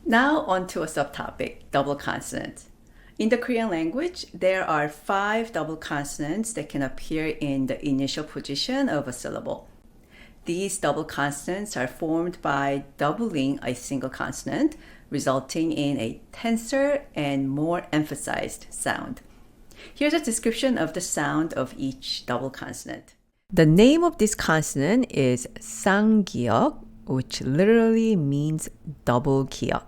Now on to a subtopic, double consonant. In the Korean language, there are 5 double consonants that can appear in the initial position of a syllable. These double consonants are formed by doubling a single consonant, resulting in a tenser and more emphasized sound. Here's a description of the sound of each double consonant. The name of this consonant is HanGeul, which literally means double ki역.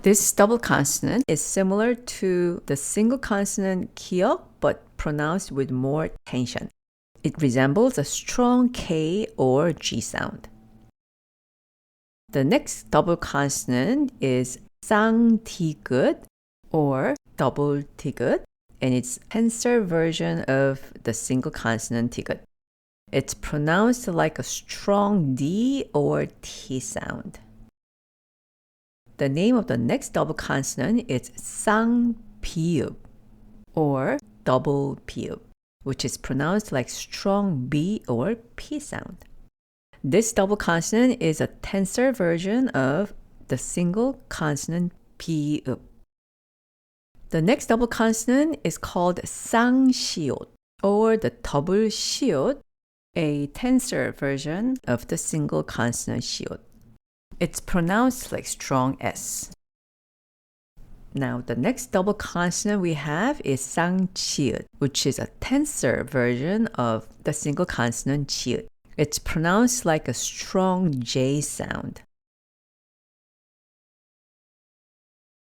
This double consonant is similar to the single consonant ki역, but pronounced with more tension. It resembles a strong K or G sound. The next double consonant is 쌍디귿 or double 디귿, and it's tensor version of the single consonant 디귿. It's pronounced like a strong D or T sound. The name of the next double consonant is 쌍비읍 or double 비읍, which is pronounced like strong B or P sound. This double consonant is a tensor version of the single consonant 비읍. The next double consonant is called 쌍시옷 or the double 시옷, a tensor version of the single consonant 시옷. It's pronounced like strong S. Now, the next double consonant we have is 쌍치읓, which is a tensor version of the single consonant 치읓. It's pronounced like a strong J sound.